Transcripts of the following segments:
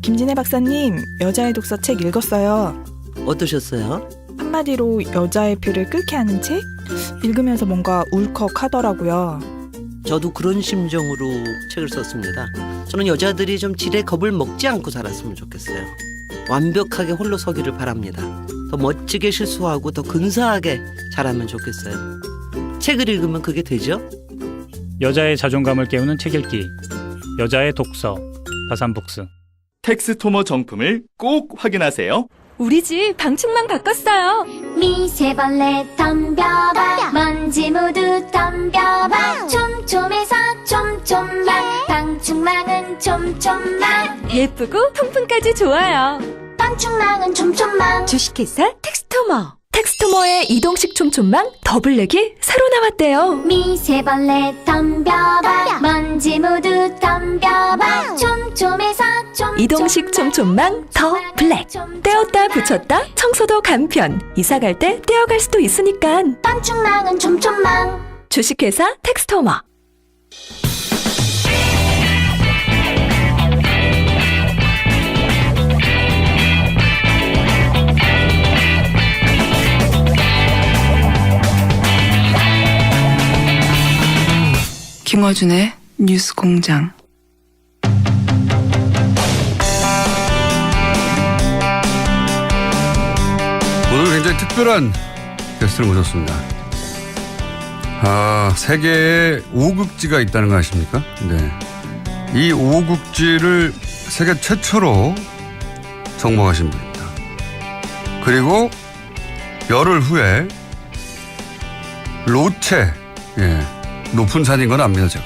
김진애 박사님, 여자의 독서 책 읽었어요. 어떠셨어요? 한마디로 여자의 표를 끓게 하는 책? 읽으면서 뭔가 울컥하더라고요. 저도 그런 심정으로 책을 썼습니다. 저는 여자들이 좀 지레 겁을 먹지 않고 살았으면 좋겠어요. 완벽하게 홀로 서기를 바랍니다. 더 멋지게 실수하고 더 근사하게 자라면 좋겠어요. 책을 읽으면 그게 되죠? 여자의 자존감을 깨우는 책 읽기. 여자의 독서. 다산북스. 텍스토머 정품을 꼭 확인하세요. 우리 집 방충망 바꿨어요. 미세벌레 덤벼봐 먼지 모두 덤벼봐 촘촘해서 촘촘만 방충망은 촘촘만 예쁘고 통풍까지 좋아요. 방충망은 촘촘만 주식회사 텍스토머. 텍스토머의 이동식 촘촘망 더블랙이 새로 나왔대요. 미세벌레 덤벼봐 먼지 모두 덤벼봐 촘촘해서 촘촘만 이동식 촘촘망 더 블랙. 떼었다 붙였다 청소도 간편. 이사 갈 때 떼어갈 수도 있으니까. 방충망은 촘촘만 주식회사 텍스토머. 김어준의 뉴스공장. 오늘 굉장히 특별한 게스트를 모셨습니다. 세계에 5극지가 있다는 거 아십니까? 네. 이 5극지를 세계 최초로 정복하신 분입니다. 그리고 열흘 후에 로체, 높은 산인 건 압니다, 제가.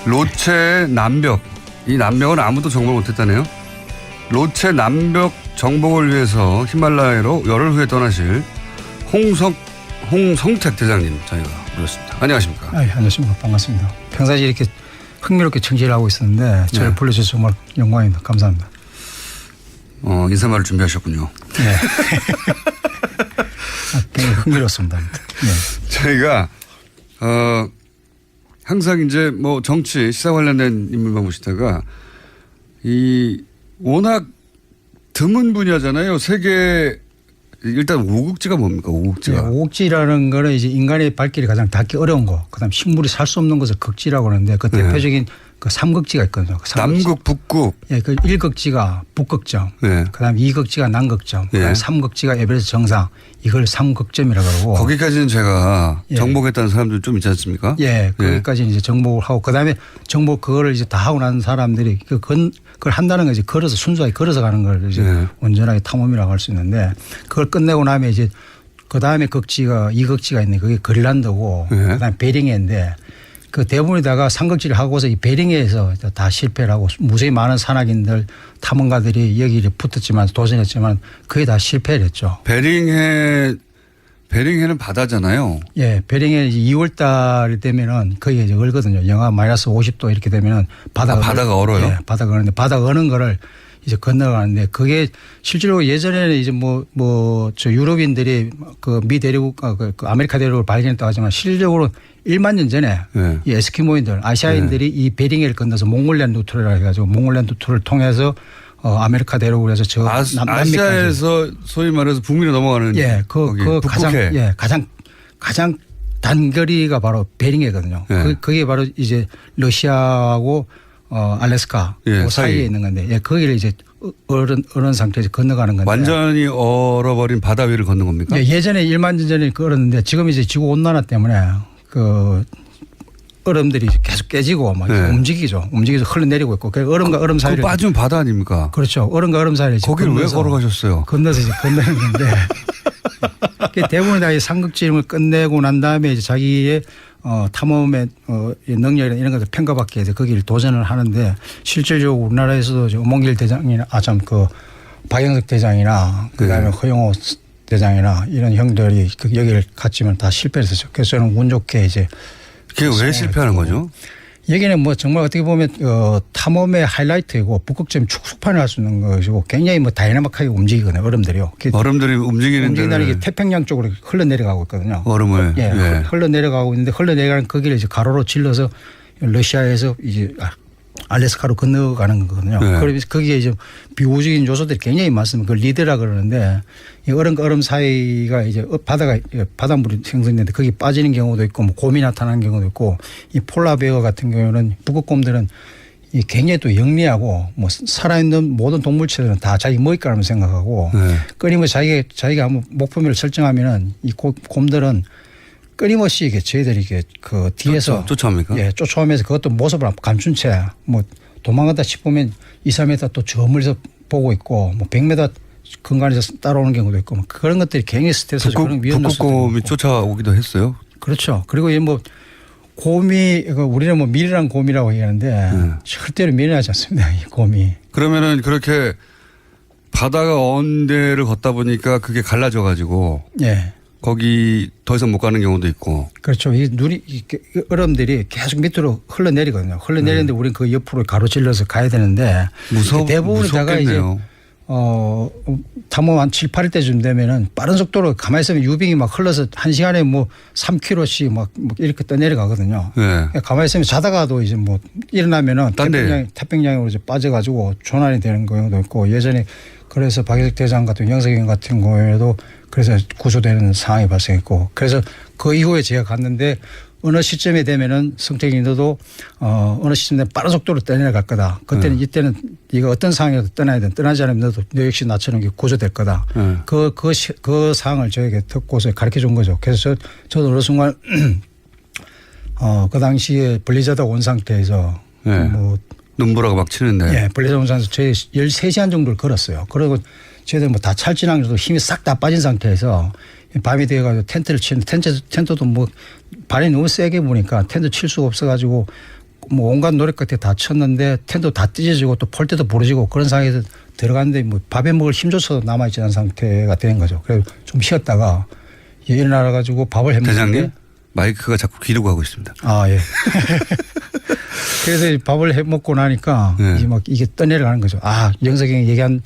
로체 남벽, 이 남벽은 아무도 정복 못했다네요. 로체 남벽 정복을 위해서 히말라야로 열흘 후에 떠나실 홍성택 대장님 저희가 모셨습니다. 안녕하십니까? 안녕하십니까. 반갑습니다. 평상시 이렇게 흥미롭게 청취를 하고 있었는데 저를 불러주셔서 정말 영광입니다. 감사합니다. 인사말을 준비하셨군요. 네. 굉장히 흥미롭습니다. 네. 저희가 항상 이제 뭐 정치 시사 관련된 인물만 모시다가 이 워낙 드문 분야잖아요. 세계 일단 5극지가 뭡니까? 5극지가. 네, 5극지라는 거는 이제 인간의 발길이 가장 닿기 어려운 거. 그다음 식물이 살 수 없는 것을 극지라고 하는데 그 대표적인 그 3극지가 있거든요. 그 남극, 북극. 예, 그 1극지가 북극점. 네. 그다음 2극지가 남극점. 예. 그다음 3극지가 에베레스트 정상. 이걸 3극점이라고 그러고. 거기까지는 제가 예. 정복했다는 사람들 좀 있지 않습니까? 예, 거기까지 이제 정복을 하고 그다음에 정복 그거를 이제 다 하고 난 사람들이 그걸 한다는 거 이제 걸어서 순수하게 걸어서 가는 걸 이제 예. 온전하게 탐험이라고 할 수 있는데 그걸 끝내고 나면 이제 그다음에 극지가 2극지가 있는데 그게 그린란드고 예. 그다음에 베링해인데 그 대부분에다가 삼극지를 하고서 이 베링해에서 다 실패를 하고 무수히 많은 산악인들 탐험가들이 여기를 붙었지만 도전했지만 그게 다 실패를 했죠. 베링해는 바다잖아요. 예, 베링해 2월 달 되면은 거의 이제 얼거든요. 영하 마이너스 50도 이렇게 되면은 바다가 얼어요? 예, 바다가 얼는데 바다가 어는 거를 이제 건너가는데 그게 실제로 예전에는 이제 저 유럽인들이 그 미 대륙, 그 아메리카 대륙을 발견했다고 하지만 실질적으로 1만 년 전에 네. 이 에스키모인들, 아시아인들이 이 베링해를 건너서 몽골리안 루트를 해가지고 몽골리안 루트를 통해서 아메리카 대륙으로 해서 저 아시아에서 소위 말해서 북미로 넘어가는 그 가장 단거리가 바로 베링해거든요. 예. 그게 바로 이제 러시아하고 알래스카 예, 사이에 있는 건데 거기를 이제 얼은 상태에서 건너가는 건데 완전히 얼어버린 바다 위를 걷는 겁니까? 예전에 1만 년 전에 얼었는데 지금 이제 지구 온난화 때문에 그 얼음들이 계속 깨지고 막 움직이죠. 움직여서 흘러내리고 있고 그 얼음과 얼음 사이를 빠지면 바다 아닙니까? 그렇죠. 얼음과 얼음 사이를 거기를 왜 걸어가셨어요? 건너서 이제 건너는 건데 대부분 다 이 삼극지름을 끝내고 난 다음에 이제 자기의 탐험의 능력이나 이런 것을 평가받기 위해서 거기를 도전을 하는데 실질적으로 우리나라에서도 오몽길 대장이나 박영석 대장이나 그다음에 허영호 대장이나 이런 형들이 여기를 갔지만 다 실패했었죠. 그래서 저는 운 좋게 이제 그게 왜 실패하는 거죠? 여기는 뭐 정말 어떻게 보면 탐험의 하이라이트이고 북극점 축소판을 할 수 있는 것이고 굉장히 뭐 다이나믹하게 움직이거든요. 얼음들이요. 얼음들이 움직이는 게 태평양 쪽으로 흘러내려가고 있거든요. 얼음을. 예. 흘러내려가고 있는데 흘러내려가는 그 길을 이제 가로로 질러서 러시아에서 이제 알래스카로 건너가는 거거든요. 네. 그러면서 거기에 이제 비우주적인 요소들이 굉장히 많습니다. 그걸 리드라 그러는데 이 얼음과 얼음 사이가 이제 바닷물이 생성되는데 거기 빠지는 경우도 있고 뭐 곰이 나타나는 경우도 있고 이 폴라베어 같은 경우는 북극곰들은 이 굉장히 또 영리하고 뭐 살아있는 모든 동물체들은 다 자기 먹잇감을 생각하고 네. 끊임없이 자기가 한번 목표물을 설정하면은 이 곰들은 끊임없이 이게 저희들이 이게 그 뒤에서 쫓아옵니까? 예, 쫓아오면서 그것도 모습을 감춘 채 뭐 도망가다 싶으면 2, 3m 또 저 멀리서 보고 있고 뭐 100m 근간에서 따라오는 경우도 있고 뭐 그런 것들이 굉장히 스트레스죠. 그런 위험 요소도 북극곰이 있고. 쫓아오기도 했어요. 그렇죠. 그리고 이 뭐 곰이 우리는 뭐 미련한 곰이라고 얘기하는데 절대로 미련하지 않습니다. 이 곰이. 그러면은 그렇게 바다가 언 데를 걷다 보니까 그게 갈라져 가지고 예. 거기 더 이상 못 가는 경우도 있고. 그렇죠. 이 얼음들이 계속 밑으로 흘러내리거든요. 흘러내리는데 우리는 그 옆으로 가로질러서 가야 되는데 대부분 다가 이제 탐험 한 7, 8일 때쯤 되면은 빠른 속도로 가만히 있으면 유빙이 막 흘러서 1시간에 뭐 3km씩 막 이렇게 떠내려가거든요. 네. 가만히 있으면 자다가도 이제 뭐 일어나면은 태평양으로 이제 빠져가지고 조난이 되는 경우도 있고 예전에 그래서 박예석 대장 같은 영석영 같은 경우에도 그래서 구조되는 상황이 발생했고 그래서 그 이후에 제가 갔는데 어느 시점에 되면은 성택이 너도 어느 시점에 빠른 속도로 떠내려갈 거다. 그때는 이때는 이거 어떤 상황이라도 떠나야 돼. 떠나지 않으면 너도 너 역시 나처럼 구조될 거다. 그 상황을 저에게 듣고서 가르쳐 준 거죠. 그래서 저도 어느 순간 그 당시에 블리자드 온 상태에서 뭐 눈보라가 막 치는데. 예, 블리자드 온 상태에서 저희 13시간 정도를 걸었어요. 그리고 저희들 뭐 다 찰진항도 힘이 싹 다 빠진 상태에서 밤이 되어가지고 텐트를 치는데 텐트도 뭐 발이 너무 세게 부니까 텐트 칠 수가 없어가지고 뭐 온갖 노력 끝에 다 쳤는데 텐트 다 찢어지고 또 폴대도 부러지고 그런 상황에서 들어갔는데 뭐 밥에 먹을 힘조차도 남아있지 않은 상태가 된 거죠. 그래서 좀 쉬었다가 일어나가지고 밥을 해먹는데 대장님 마이크가 자꾸 귀로 가고 있습니다. 아 예. 그래서 밥을 해먹고 나니까 이제 막 이게 떠내려가는 거죠. 아 영석이 얘기한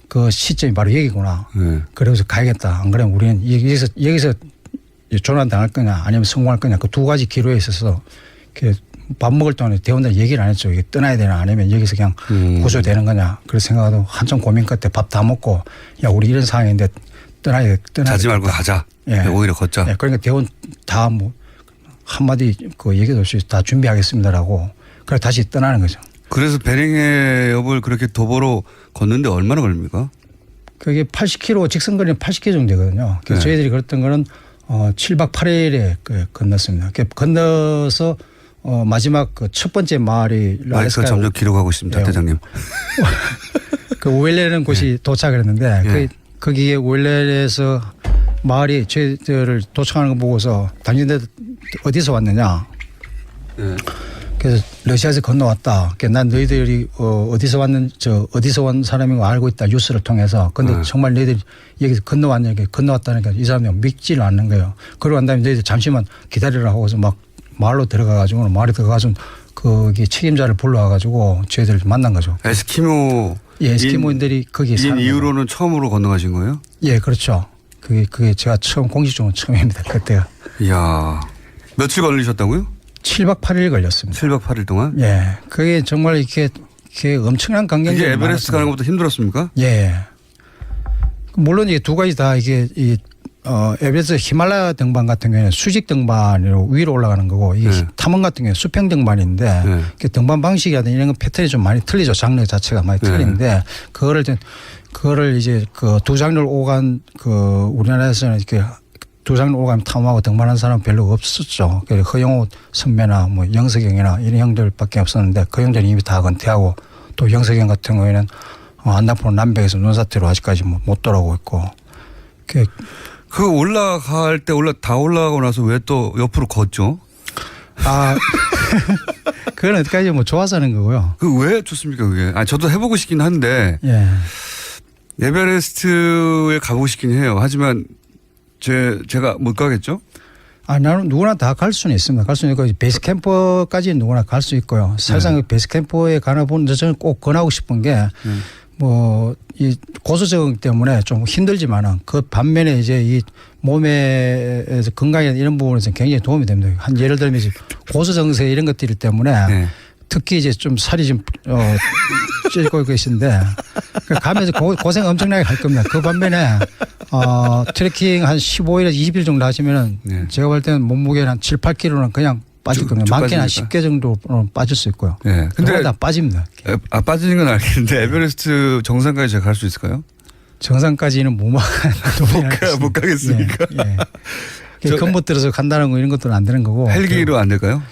그 시점이 바로 여기구나. 그래서 가야겠다. 안 그러면 우리는 여기서 조난 당할 거냐 아니면 성공할 거냐 그 두 가지 기로에 있어서 밥 먹을 동안에 대원들 얘기를 안 했죠. 이게 떠나야 되나 아니면 여기서 그냥 구조되는 거냐. 그래서 생각하고 한참 고민 끝에 밥 다 먹고 야 우리 이런 상황인데 떠나야 자지 말고 가자. 예. 오히려 걷자. 예. 그러니까 대원 다 뭐 한마디 그 얘기도 없이 다 준비하겠습니다라고 그래 다시 떠나는 거죠. 그래서 베링해 엽을 그렇게 도보로 걷는데 얼마나 걸립니까? 그게 80km 직선거리는 80km 정도 되거든요. 그래서 저희들이 걸었던 거는 7박 8일에 건넜습니다. 건너서 마지막 그 첫 번째 마을이 마이크가 점점 길어 가고 있습니다. 대장님. 그 우엘레라는 곳이 도착을 했는데 거기에 우엘레에서 마을이 저희들을 도착하는 거 보고서 당신들 어디서 왔느냐. 그래서 러시아에서 건너왔다. 난 너희들이 어디서 온 사람인 거 알고 있다. 뉴스를 통해서. 근데 정말 너희들이 여기서 건너왔다니까 이 사람이 믿지를 않는 거예요. 그러고 난 다음에 너희들 잠시만 기다리라 하고서 막 마을로 들어가가지고 마을에 들어가서 거기 책임자를 불러와가지고 저희들을 만난 거죠. 에스키모. 예, 에스키모인들이 거기에 사는 이후로는 처음으로 건너가신 거예요? 예, 그렇죠. 그게 제가 공식적으로 처음입니다. 그때가. 이야. 며칠 걸리셨다고요? 7박 8일 걸렸습니다. 7박 8일 동안? 예. 그게 정말 이렇게 엄청난 강경이 이게 에베레스트 가는 것보다 힘들었습니까? 예. 물론 이게 두 가지 다 이게 에베레스트 히말라야 등반 같은 경우에는 수직 등반으로 위로 올라가는 거고 이게 탐험 같은 경우에 수평 등반인데 등반 방식이라든지 이런 패턴이 좀 많이 틀리죠. 장르 자체가 많이 틀리는데 그거를 이제 그 두 장르를 오간 우리나라에서는 이렇게 두 장르 오가면 탐험하고 등반한 사람은 별로 없었죠. 허영호 선배나 뭐 영석영이나 이런 형들밖에 없었는데 그 형들은 이미 다 은퇴하고 또 영석영 같은 경우에는 안나포 남백에서 논사태로 아직까지 못 돌아오고 있고. 그 올라갈 때 다 올라가고 나서 왜 또 옆으로 걷죠? 아, 그건 어디까지 뭐 좋아서 하는 거고요. 그 왜 좋습니까 그게? 저도 해보고 싶긴 한데 예. 에베레스트에 가보고 싶긴 해요. 하지만 제가 못 가겠죠? 나는 누구나 다 갈 수는 있습니다. 갈 수는 있고 베이스 캠프까지는 누구나 갈 수 있고요. 사실상 베이스 캠프에 가나 보는 저는 꼭 권하고 싶은 게 이 고소 적응 때문에 좀 힘들지만은 그 반면에 이제 이 몸에서 건강이나 이런 부분에서 굉장히 도움이 됩니다. 예를 들면 고소 증세 이런 것들 때문에 특히 이제 좀 살이 좀 찌고 계신데 가면서 고생 엄청나게 할 겁니다. 그 반면에 트레킹 한 15일에서 20일 정도 하시면은 네. 제가 볼 때는 몸무게는 한 7, 8kg는 그냥 빠질 겁니다. 많게는 한 빠집니까? 10개 정도 빠질 수 있고요. 네. 근데 다 빠집니다. 빠지는 건 알겠는데 에베레스트 정상까지 제가 갈 수 있을까요? 정상까지는 못 가겠습니까? 예. 겉못 들어서 간다는 거 이런 것들은 안 되는 거고. 헬기로 안 될까요?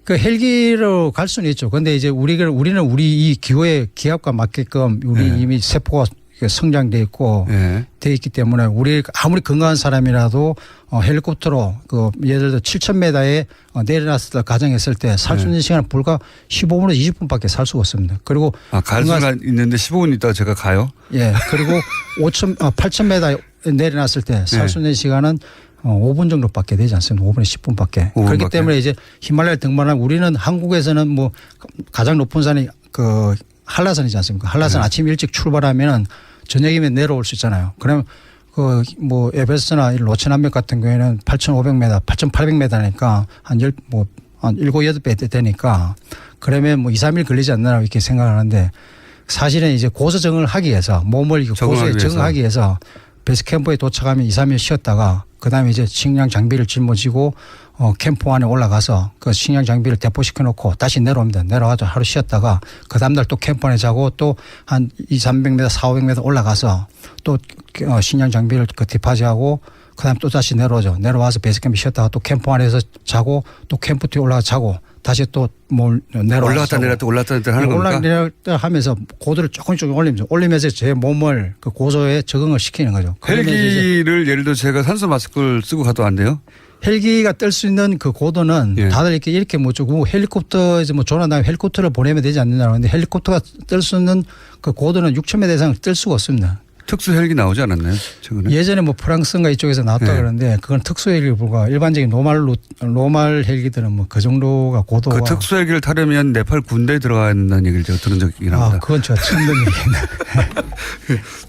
그 헬기로 갈 수는 있죠. 그런데 이제 우리는 우리 이 기후의 기압과 맞게끔 우리 네. 이미 세포가 성장돼 있고 네. 돼 있기 때문에 우리 아무리 건강한 사람이라도 헬리콥터로 그 예를 들어 7,000m에 내려놨을 때 가정했을 때 살 수 있는 시간은 불과 15분에서 20분밖에 살 수가 없습니다. 그리고 갈 수가 있는데 15분 있다가 제가 가요? 예. 그리고 8,000m 내려놨을 때 살 수 있는 시간은 5분 정도밖에 되지 않습니다. 5분에서 10분밖에. 그렇기 때문에 이제 히말라야 등반하면 우리는 한국에서는 뭐 가장 높은 산이 그 한라산이지 않습니까? 한라산 아침 일찍 출발하면은 저녁이면 내려올 수 있잖아요. 그러면 그 뭐 에베레스트나 로체남맥 같은 경우에는 8,500m, 8,800m니까 한 7, 8배 되니까 그러면 뭐 2, 3일 걸리지 않나 이렇게 생각하는데 사실은 이제 고소정을 하기 위해서 몸을 고소에 적응하기 위해서 베이스 캠프에 도착하면 2, 3일 쉬었다가 그다음에 이제 식량 장비를 짊어지고 캠프 안에 올라가서 그 식량 장비를 대포시켜 놓고 다시 내려옵니다. 내려와서 하루 쉬었다가 그 다음날 또 캠프 안에 자고 또 한 2, 300m, 4, 500m 올라가서 또 식량 장비를 그 디파지하고 그다음에 또 다시 내려오죠. 내려와서 베이스 캠프 쉬었다가 또 캠프 안에서 자고 또 캠프 뒤에 올라가서 자고 다시 또 뭘 내려와서 올라갔다 내려갔다 올라갔다 내려갔다 하는 겁니까? 올라갔다 내려갔다 하면서 고도를 조금 올리면서 제 몸을 그 고소에 적응을 시키는 거죠. 헬기를 예를 들어 제가 산소 마스크를 쓰고 가도 안 돼요? 헬기가 뜰 수 있는 그 고도는 예. 다들 이렇게 못 주고 헬리콥터에서 뭐 조난 다음에 헬리콥터를 보내면 되지 않느냐고 하는데 헬리콥터가 뜰 수 있는 그 고도는 6,000m 이상을 뜰 수가 없습니다. 특수 헬기 나오지 않았나요? 최근에? 예전에 뭐 프랑스인가 이쪽에서 나왔다 예. 그러는데 그건 특수 헬기에 불과 일반적인 노말 헬기들은 뭐 그 정도가 고도가. 그 특수 헬기를 타려면 네팔 군대에 들어가야 한다는 얘기를 제가 들은 적이 있습니다. 그건 제가 처음 듣는 얘기입니다.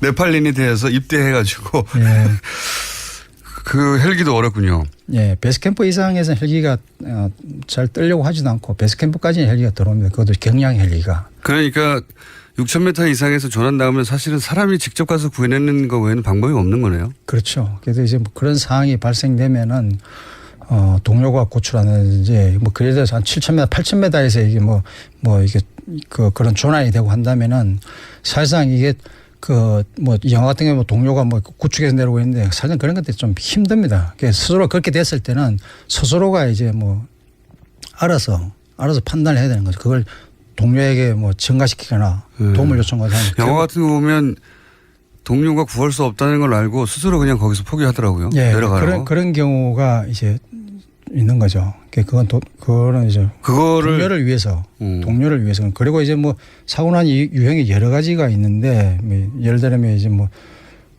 네팔인이 돼서 입대해가지고 예. 그 헬기도 어렵군요. 예, 베이스캠프 이상에서는 헬기가 잘 뜨려고 하지도 않고 베이스캠프까지는 헬기가 들어옵니다. 그것도 경량 헬기가. 그러니까 6,000m 이상에서 조난 나오면 사실은 사람이 직접 가서 구해내는 거 외에는 방법이 없는 거네요. 그렇죠. 그래서 이제 뭐 그런 상황이 발생되면은 동료가 구출하는지 뭐 그래도 한 7,000m, 8,000m에서 이게 뭐 이게 그런 조난이 되고 한다면은 사실상 이게 뭐 영화 같은 경우 동료가 뭐 구축해서 내려오고 있는데 사실은 그런 것들이 좀 힘듭니다. 스스로 그렇게 됐을 때는 스스로가 이제 뭐 알아서 판단을 해야 되는 거죠. 그걸 동료에게 뭐 증가시키거나 도움을 요청하거나. 영화 같은 거 보면 동료가 구할 수 없다는 걸 알고 스스로 그냥 거기서 포기하더라고요. 예, 내려가라고. 그런 경우가 이제 있는 거죠. 그거는 이제 동료를 위해서 그리고 이제 뭐 사고 난 유형이 여러 가지가 있는데 예를 들면 이제 뭐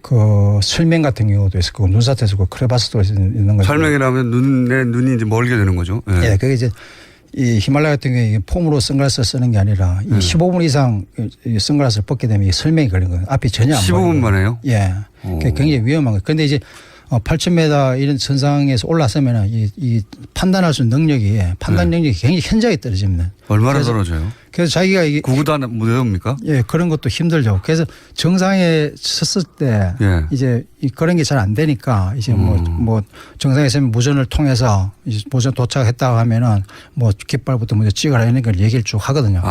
그 설명 같은 경우도 있을 거고 눈사태도 있고 크레바스도 있는 거죠. 설명이라면 눈이 이제 멀게 되는 거죠. 예, 그게 이제 이 히말라야 같은 경우에 폼으로 선글라스를 쓰는 게 아니라 이 15분 이상 이 선글라스를 벗게 되면 이 설명이 걸리는 거예요. 앞이 전혀 안 보여요. 15분만 해요? 예. 굉장히 위험한 거예요. 그런데 이제 8,000m 이런 선상에서 올라서면 이 판단할 수 있는 판단 능력이 굉장히 현저하게 떨어집니다. 얼마나 떨어져요? 그래서 자기가 이게 구구도 못 외웁니까? 예, 그런 것도 힘들죠. 그래서 정상에 섰을 때 예. 이제 그런 게 잘 안 되니까 이제 뭐 정상에 서면 무전을 통해서 이제 무전 도착했다고 하면은 뭐 깃발부터 먼저 찍어라 이런 걸 얘기를 쭉 하거든요.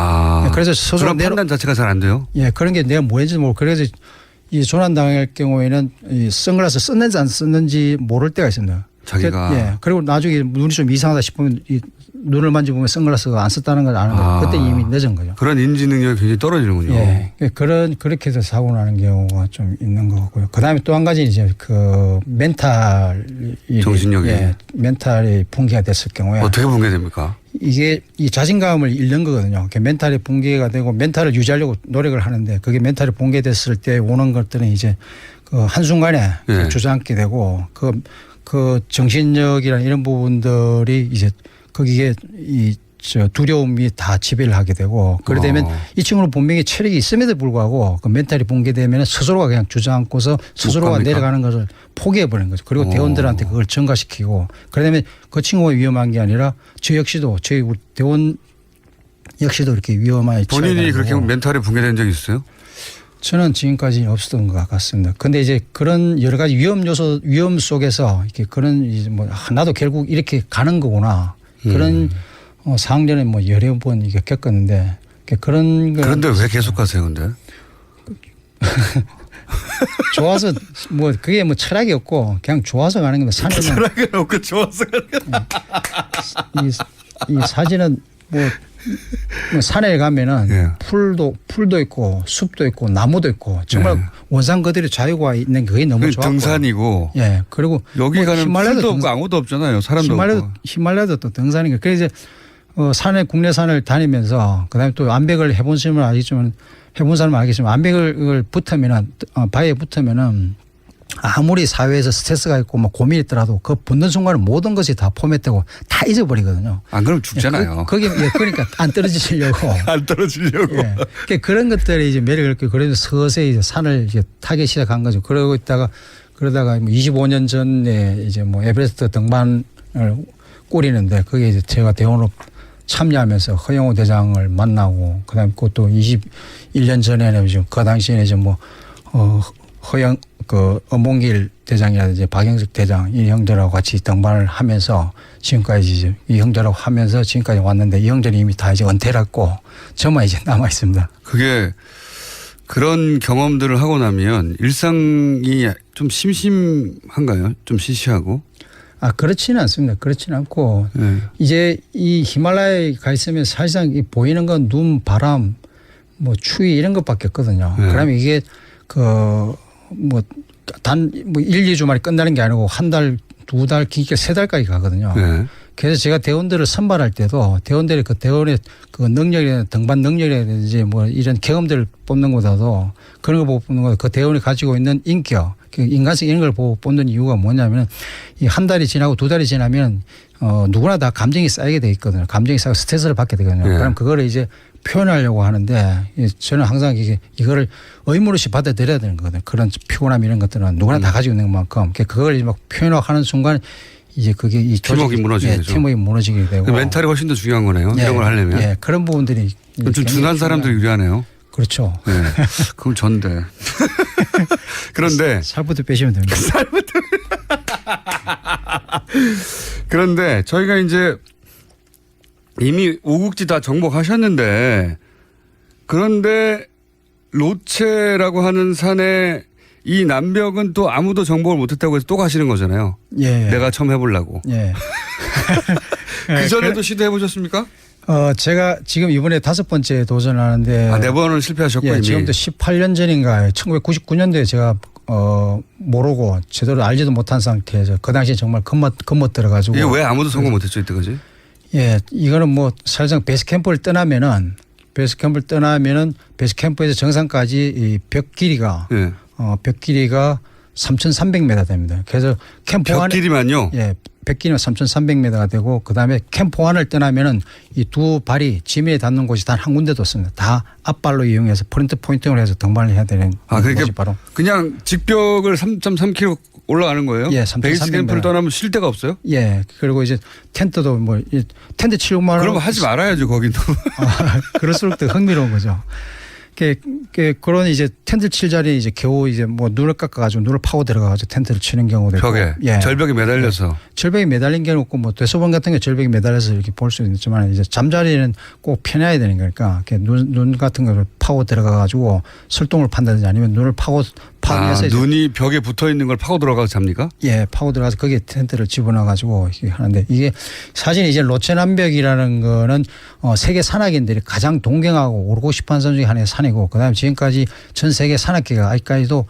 그래서 스스로 그런 판단 자체가 잘 안 돼요? 예, 그런 게 내가 뭐인지 모르고 그래서 이 조난 당할 경우에는 이 선글라스 썼는지 안 썼는지 모를 때가 있습니다. 자기가. 예. 그리고 나중에 눈이 좀 이상하다 싶으면 이 눈을 만져보면 선글라스가 안 썼다는 걸 아는 거죠. 그때 이미 늦은 거죠. 그런 인지 능력이 굉장히 떨어지는군요. 예. 그렇게 해서 사고 나는 경우가 좀 있는 거고요. 그 다음에 또 한 가지 이제 그 멘탈이. 정신력이. 예. 멘탈이 붕괴가 됐을 경우에. 어떻게 붕괴됩니까? 이게 이 자신감을 잃는 거거든요. 멘탈이 붕괴가 되고 멘탈을 유지하려고 노력을 하는데 그게 멘탈이 붕괴됐을 때 오는 것들은 이제 그 한순간에 예. 주저앉게 되고 그 정신력이나 이런 부분들이 이제 거기에 두려움이 다 지배를 하게 되고 그러다 보면 이 친구는 분명히 체력이 있음에도 불구하고 그 멘탈이 붕괴되면 스스로가 그냥 주저앉고서 스스로가 내려가는 것을 포기해버리는 거죠. 그리고 대원들한테 그걸 전가시키고 그러다 보면 그 친구가 위험한 게 아니라 저 역시도 저희 대원 역시도 이렇게 위험하게 본인이 그렇게 처해가지고 멘탈에 붕괴된 적이 있어요? 저는 지금까지 없었던 것 같습니다. 근데 이제 그런 여러 가지 위험 속에서 이렇게 그런 이제 뭐 나도 결국 이렇게 가는 거구나. 그런 상황전에 뭐 여러 번 이게 겪었는데 그런 거. 그런데 왜 계속 가세요, 근데? 좋아서 뭐 그게 뭐 철학이 없고 그냥 좋아서 가는 겁니다. 산에는 철학이 없고 좋아서 가는 이 사진은 뭐 산에 가면은 예. 풀도 있고 숲도 있고 나무도 있고 정말 예. 원산 그대로 자유가 있는 그게 너무 좋았고. 등산이고. 예. 그리고 여기 뭐 가는 히말라야도 풀도 없고 아무도 없잖아요. 사람도 없고. 히말라야도 또 등산이니까. 그래서 이제 산에 국내 산을 다니면서 그다음에 또 암벽을 해본 사람은 알겠지만 해본 사람은 알겠지만 암벽을 붙으면은 바위에 붙으면은 아무리 사회에서 스트레스가 있고 뭐 고민이 있더라도 그 붙는 순간에 모든 것이 다 포맷되고 다 잊어버리거든요. 안 그러면 죽잖아요. 그러니까 안 떨어지려고. 안 떨어지려고. 예. 그러니까 그런 것들이 이제 매력을 있고 그래서 서서히 이제 산을 이제 타기 시작한 거죠. 그러다가 25년 전에 이제 뭐 에베레스트 등반을 꾸리는데 그게 이제 제가 대원으로 참여하면서 허영호 대장을 만나고 그다음에 또 21년 전에는 지금 그 당시에는 이제 뭐 엄봉길 대장이라든지 박영석 대장 이 형들하고 같이 등반을 하면서 지금까지 이제 이 형들하고 하면서 지금까지 왔는데 이 형들이 이미 다 이제 은퇴를 했고 저만 이제 남아 있습니다. 그게 그런 경험들을 하고 나면 일상이 좀 심심한가요? 좀 시시하고? 그렇지는 않습니다. 그렇지는 않고 네. 이제 이 히말라야에 가 있으면 사실상 이 보이는 건 눈, 바람, 뭐 추위 이런 것밖에 없거든요. 네. 그러면 이게 뭐 1, 2주 만에 끝나는 게 아니고 한 달, 2달, 길게 3달까지 가거든요. 네. 그래서 제가 대원들을 선발할 때도 대원들의 대원의 능력이나 등반 능력이라든지 뭐 이런 경험들을 뽑는 것보다도 그런 거 보고 뽑는 것보다 그 대원이 가지고 있는 인격, 인간성 이런 걸 보고 뽑는 이유가 뭐냐면 이 한 달이 지나고 2달이 지나면 누구나 다 감정이 쌓이게 돼 있거든요. 감정이 쌓이고 스트레스를 받게 되거든요. 네. 그럼 그거를 이제 표현하려고 하는데 저는 항상 이거를 의무로시 받아들여야 되는 거거든요. 그런 피곤함 이런 것들은 누구나 다 가지고 있는 만큼 그걸 막 표현하는 순간 이제 그게 이 팀워크가 무너지게 되죠. 팀워크가 무너지게 되고. 멘탈이 훨씬 더 중요한 거네요. 예, 이런 걸 하려면. 예, 그런 부분들이 좀 둔한 사람들이 유리하네요. 그렇죠. 네. 그럼 전데. 그런데 살부터 빼시면 됩니다. 그런데 저희가 이제 이미 5국지 다 정복하셨는데 그런데 로체라고 하는 산에 이 남벽은 또 아무도 정복을 못했다고 해서 또 가시는 거잖아요. 예. 내가 처음 해보려고. 예. 그 전에도 시도해 보셨습니까? 제가 지금 이번에 5번째 도전하는데. 4번은 실패하셨고 예, 이미. 지금도 18년 전인가요. 1999년도에 제가 모르고 제대로 알지도 못한 상태에서 그 당시에 정말 겉멋 들어가지고. 이게 왜 아무도 성공 못했죠 이때까지? 예, 이거는 뭐 사실상 베이스 캠프를 떠나면은 베이스 캠프에서 정상까지 이 벽 길이가 예. 벽 길이가 3,300m 됩니다. 그래서 캠프 벽 안에 길이만요? 예, 벽 길이는 3,300m가 되고 그다음에 캠프 안을 떠나면은 이 두 발이 지면에 닿는 곳이 단 한 군데도 없습니다. 다 앞발로 이용해서 프론트 포인팅을 해서 등반을 해야 되는 그러니까 곳이 바로 그냥 직벽을 3.3km 올라가는 거예요? 예, 3.3m. 베이스 캠프를 떠나면 쉴 데가 없어요? 예, 그리고 이제 텐트도 뭐 텐트 치고 말하면 그러면 하지 말아야죠 거기도. 그럴수록 더 흥미로운 거죠. 그런 이제 텐트 칠 자리에 이제 겨우 이제 뭐 눈을 깎아가지고 눈을 파고 들어가가지고 텐트를 치는 경우도 있고. 벽에. 예. 절벽에 매달려서. 예. 절벽에 매달린 경우 없고 뭐 대소변 같은 게 절벽에 매달려서 이렇게 볼 수 있지만 이제 잠자리는 꼭 펴놔야 되는 거니까 눈 같은 거를 파고 들어가가지고 설동을 판다든지 아니면 눈을 파고해서 눈이 벽에 붙어 있는 걸 파고 들어가서 잡니까? 예, 파고 들어가서 거기에 텐트를 집어넣어가지고 하는데 이게 사실 이제 로체남벽이라는 거는 세계 산악인들이 가장 동경하고 오르고 싶어하는 산 중에 하나의 산이고 그다음에 지금까지 전 세계 산악계가 아직까지도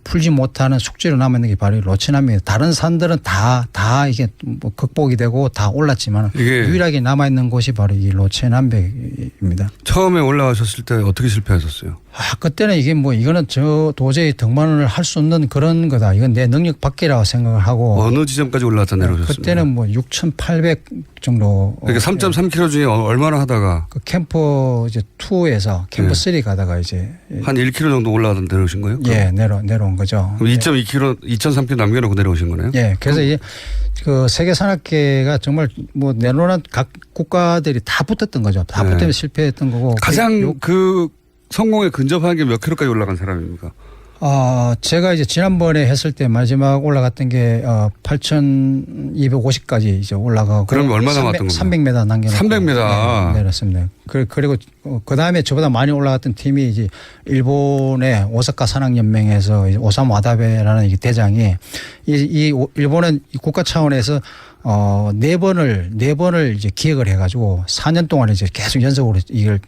풀지 못하는 숙제로 남아있는 게 바로 로체남벽이에요. 다른 산들은 다 이게 뭐 극복이 되고 다 올랐지만 유일하게 남아있는 곳이 바로 이 로체남벽입니다. 처음에 올라가셨을 때 어떻게 실패하셨어요? 그때는 이게 뭐 이거는 저 도저히 등반을 할 수 없는 그런 거다. 이건 내 능력 밖이라고 생각을 하고. 어느 지점까지 올라왔다 내려오셨습니까? 그때는 뭐 6,800 정도. 그러니까 3.3km 중에 얼마나 하다가 그 캠프 이제 2에서 캠프 3 가다가 이제 한 1km 정도 올라가다 내려오신 거예요? 예, 내려온 거죠. 그럼 2.2km, 2.3km 남겨놓고 내려오신 거네요? 예, 그래서 이제 그 세계 산악회가 정말 뭐 내놓은 각 국가들이 다 붙었던 거죠. 다 붙으면 실패했던 거고. 가장 그 성공에 근접한 게 몇 킬로까지 올라간 사람입니까? 제가 이제 지난번에 했을 때 마지막 올라갔던 게 8,250까지 이제 올라가고. 그러면 얼마 남았던 겁니까? 300m 남겨놓고. 300m. 네, 내렸습니다. 그리고 그 다음에 저보다 많이 올라갔던 팀이 이제 일본의 오사카 산악연맹에서 오사무 와다베라는 이 대장이 이 일본은 국가 차원에서 4번을 이제 기획을 해가지고 4년 동안 이제 계속 연속으로 이걸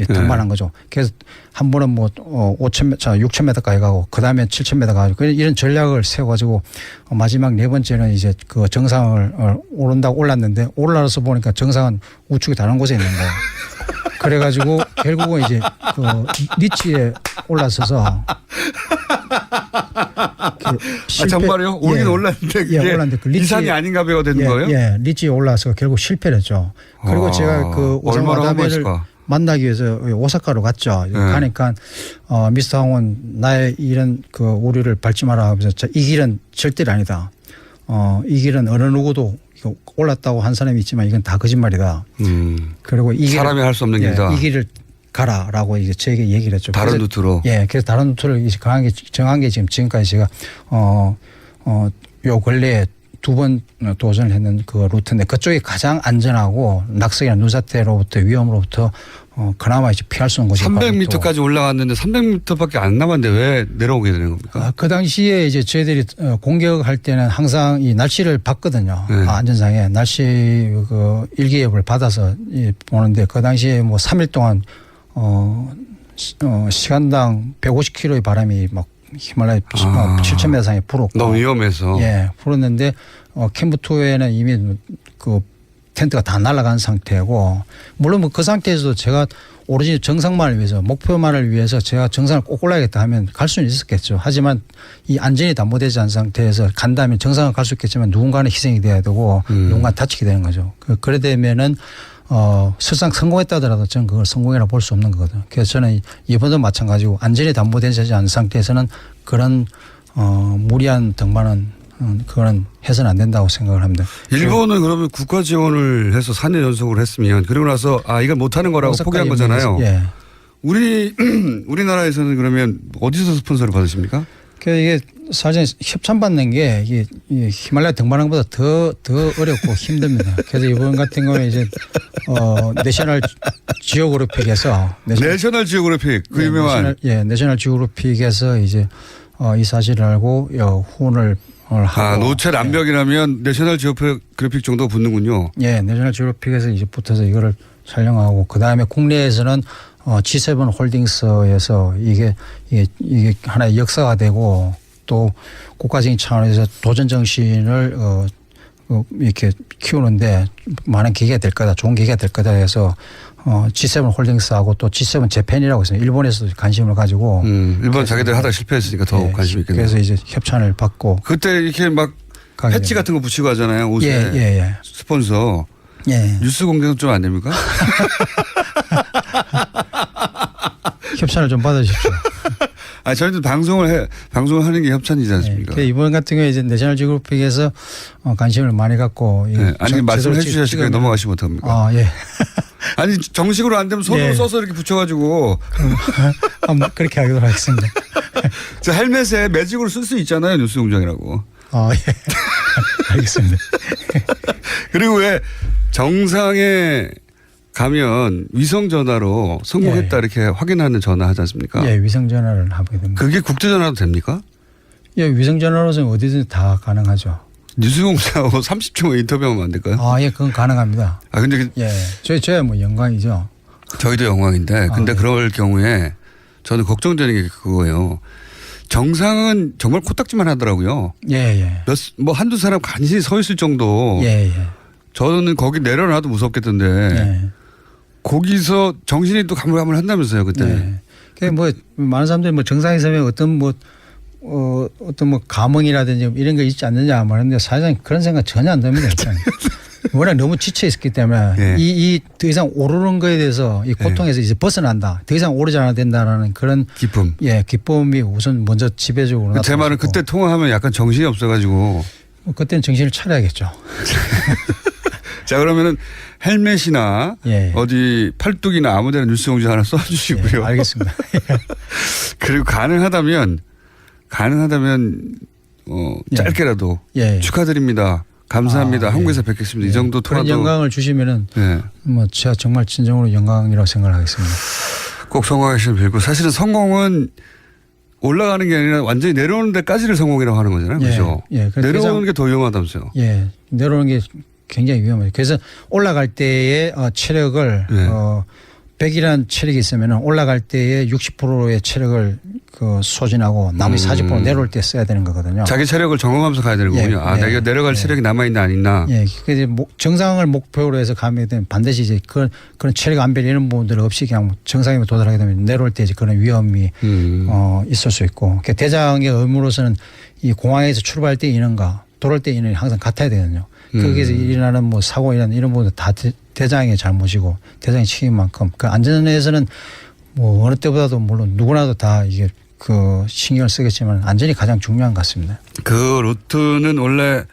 등반한 거죠. 그래서 한 번은 뭐 6,000m까지 가고 그 다음에 7,000m 가고 이런 전략을 세워가지고 마지막 4번째는 이제 그 정상을 오른다고 올랐는데 올라서 보니까 정상은 우측이 다른 곳에 있는 거예요. 그래가지고 결국은 이제 그 리치에 올라서서 정말요? 오르긴 올랐는데 그게 올랐는데 그 이산이 아닌가 봐가 되는 거예요? 예, 리치에 올라서 결국 실패를 했죠. 그리고 제가 그 오사무 와다베를 만나기 위해서 오사카로 갔죠. 가니까 미스터 황원 나의 이런 그 오류를 밟지 마라 하면서 이 길은 절대로 아니다. 이 길은 어느 누구도 올랐다고 한 사람이 있지만 이건 다 거짓말이다. 그리고 이 길을, 사람이 할 수 없는 길이다. 이 길을 가라라고 이제 저에게 얘기를 했죠. 다른 루트로. 예, 그래서 다른 루트를 이제 정한 게 지금까지 제가 요 근래에 2번 도전을 했는 그 루트인데 그쪽이 가장 안전하고 낙석이나 눈사태로부터 위험으로부터 그나마 이제 피할 수 있는 곳이 300m까지 올라갔는데 300m밖에 안 남았는데 왜 내려오게 되는 겁니까? 그 당시에 이제 저희들이 공격할 때는 항상 이 날씨를 봤거든요. 네. 안전상에 날씨 그 일기예보를 받아서 보는데 그 당시에 뭐 3일 동안 시간당 150km의 바람이 막 히말라야 7,000m 상에 불었고. 너무 위험해서. 예, 불었는데 캠프2에는 이미 그 텐트가 다 날아간 상태고 물론 뭐 그 상태에서도 제가 오로지 정상만을 위해서 목표만을 위해서 제가 정상을 꼭 올라야겠다 하면 갈 수는 있었겠죠. 하지만 이 안전이 담보되지 않은 상태에서 간다면 정상을 갈 수 있겠지만 누군가는 희생이 돼야 되고 누군가 다치게 되는 거죠. 그래 되면은 설상 성공했다 하더라도 저는 그걸 성공이라 볼 수 없는 거거든요. 그래서 저는 이번도 마찬가지고 안전이 담보되지 않은 상태에서는 그런 무리한 등반은 그거는 해서는 안 된다고 생각을 합니다. 일본은 그러면 국가 지원을 해서 4년 연속으로 했으면 그리고 나서 이걸 못하는 거라고 포기한 거잖아요. 예. 우리나라에서는 그러면 어디서 스폰서를 받으십니까? 이게 사실 협찬받는 게 이게 히말라야 등반하는 것보다 더 어렵고 힘듭니다. 그래서 이번 같은 경우에 이제 내셔널 지오그래픽에서 내셔널 지오그래픽 그 유명한 내셔널 지오그래픽에서 이제 이 사실을 알고 후원을 하고 노체 남벽이라면 내셔널 지오그래픽 정도 붙는군요. 예, 내셔널 지오그래픽에서 이제 붙어서 이거를 촬영하고 그 다음에 국내에서는 G7 홀딩스에서 이게 하나의 역사가 되고 또 국가적인 차원에서 도전 정신을 이렇게 키우는데 많은 계기가 될 거다, 좋은 계기가 될 거다 해서 G7 홀딩스하고 또 G7 재팬이라고 있어요. 일본에서도 관심을 가지고. 일본 자기들 하다 실패했으니까 더 관심이 있겠네요. 그래서 이제 협찬을 받고. 그때 이렇게 막 패치 같은 거 붙이고 하잖아요. 옷에. 예. 스폰서. 예. 뉴스 공개는 좀 안 됩니까? 협찬을 좀 받아주십시오. 저희도 방송을 하는 게 협찬이지 않습니까? 이번 같은 경우에 이제 내셔널 지오그래픽에서 관심을 많이 갖고. 아니, 말씀해 주셔야지 넘어가시면 어떡합니까? 예. 아니, 정식으로 안 되면 손으로 써서 이렇게 붙여가지고. 한번 그렇게 하도록 하겠습니다. 저 헬멧에 매직으로 쓸 수 있잖아요. 뉴스 공장이라고. 예. 알겠습니다. 그리고 왜 정상에 가면 위성 전화로 성공했다 이렇게 확인하는 전화 하지 않습니까? 예, 위성 전화를 하게 됩니다. 그게 국제 전화도 됩니까? 예, 위성 전화로서는 어디든지 다 가능하죠. 뉴스공장하고 30초 인터뷰하면 안 될까요? 예, 그건 가능합니다. 근데 저야 뭐 영광이죠. 저희도 영광인데, 근데 그럴 경우에 저는 걱정되는 게 그거예요. 정상은 정말 코딱지만 하더라고요. 예. 한두 사람 간신히 서 있을 정도. 예. 저는 거기 내려놔도 무섭겠던데. 거기서 정신이 또 가물가물 한다면서요, 그때. 뭐 많은 사람들이 뭐 정상에 서면 어떤 감흥이라든지 이런 거 있지 않느냐 말하는데 사실상 그런 생각 전혀 안 듭니다. 워낙 너무 지쳐 있었기 때문에 예. 이 더 이상 오르는 거에 대해서 이 고통에서 이제 벗어난다. 더 이상 오르지 않아야 된다라는 그런 기쁨. 예, 기쁨이 우선 먼저 지배적으로 나타났고. 제 말은 그때 통화하면 약간 정신이 없어가지고. 그때는 정신을 차려야겠죠. 자, 그러면은 헬멧이나 예. 어디 팔뚝이나 아무데나 뉴스공지 하나 써주시고요. 예, 알겠습니다. 그리고 가능하다면 예. 짧게라도 예. 축하드립니다. 감사합니다. 아, 한국에서 예. 뵙겠습니다. 예. 이 정도 그런 통화도 영광을 주시면은 예. 뭐 제가 정말 진정으로 영광이라고 생각하겠습니다. 꼭 성공하시길 빌고 사실은 성공은 올라가는 게 아니라 완전히 내려오는 데까지를 성공이라고 하는 거잖아요. 예. 그렇죠? 예. 그래서 내려오는 게 더 위험하다면서요. 예, 내려오는 게 굉장히 위험해요. 그래서 올라갈 때의 체력을 네. 100이라는 체력이 있으면 올라갈 때의 60%의 체력을 소진하고 나머지 40% 내려올 때 써야 되는 거거든요. 자기 체력을 점검하면서 가야 되는 거군요. 예. 내가 내려갈 체력이 남아있나 안 있나. 예, 그래서 정상을 목표로 해서 가면 되면 반드시 이제 그런 체력 안배 이런 부분들 없이 그냥 정상에 도달하게 되면 내려올 때 이제 그런 위험이 있을 수 있고 대장의 의무로서는 이 공항에서 출발할 때 인원과 돌아올 때 인원이 항상 같아야 되거든요. 거기에서 일어나는 뭐 사고 이런 부분도 다 대장의 잘못이고 대장의 책임인 만큼 그 안전에서는 뭐 어느 때보다도 물론 누구나도 다 이게 신경을 쓰겠지만 안전이 가장 중요한 것 같습니다. 그 루트는 원래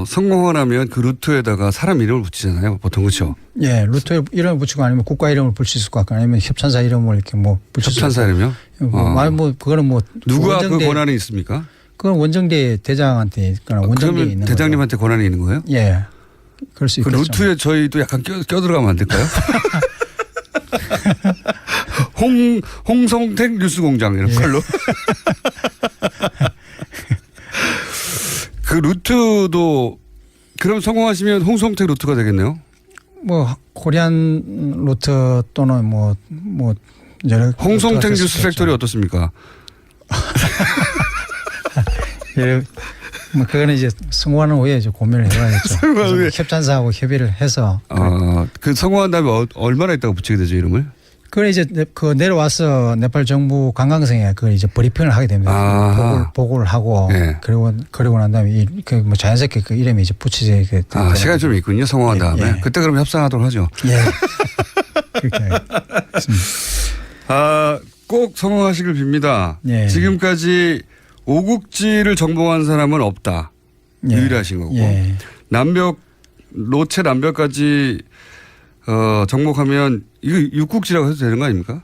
성공을 하면 그 루트에다가 사람 이름을 붙이잖아요. 보통 그렇죠. 예, 루트 이름을 붙이고 아니면 국가 이름을 붙일 수 있을 것 같고 아니면 협찬사 이름을 이렇게 뭐 붙일 수 협찬사 이름이요? 그거는 뭐 누가 그 권한이 있습니까? 그건 원정대 대장한테 있거나 원정대에 그러면 있는 대장님한테 권한이 있는 거예요? 거죠. 예, 그럴 수 그 있겠죠. 루트에 저희도 약간 껴들어가면 안 될까요? 홍성택 뉴스공장 이런 걸로. 그 루트도 그럼 성공하시면 홍성택 루트가 되겠네요. 뭐 코리안 루트 또는 뭐 여러 홍성택 루트가 될 뉴스 수 있겠죠. 팩토리 어떻습니까? 예, 뭐 그거는 이제 성공하는 후에 이제 고민을 해봐야겠죠. 그래서 협찬사하고 협의를 해서. 그 성공한 다음에 얼마나 있다가 붙이게 되죠 이름을? 그걸 이제 내려와서 네팔 정부 관광성에 그걸 이제 브리핑을 하게 됩니다. 보고를 하고 네. 그리고 난 다음에 뭐 자연스럽게 그 이름이 이제 붙이게 되는 시간이 좀 있군요. 성공한 예, 다음에. 예. 그때 그럼 협상하도록 하죠. 예. 그렇게 하겠습니다. 꼭 성공하시길 빕니다. 예. 지금까지 오국지를 정복한 사람은 없다. 예. 유일하신 거고. 예. 로체 남벽까지 정복하면 이거 육국지라고 해도 되는 거 아닙니까?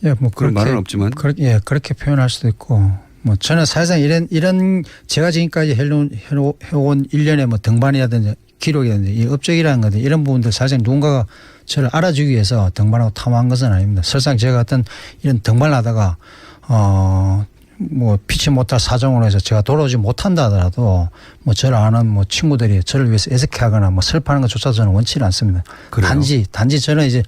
예, 뭐 그런 말은 없지만. 그렇게 표현할 수도 있고. 뭐 저는 사실상 이런 제가 지금까지 해온 일련의 뭐 등반이라든지 기록이라든지 이 업적이라는 것들 이런 부분들 사실 누군가가 저를 알아주기 위해서 등반하고 탐험한 것은 아닙니다. 설상 제가 어떤 이런 등반을 하다가 뭐 피치 못할 사정으로 해서 제가 돌아오지 못한다 하더라도 뭐 저를 아는 뭐 친구들이 저를 위해서 애석해하거나 뭐 슬퍼하는 것조차 저는 원치는 않습니다. 그래요? 단지 저는 이제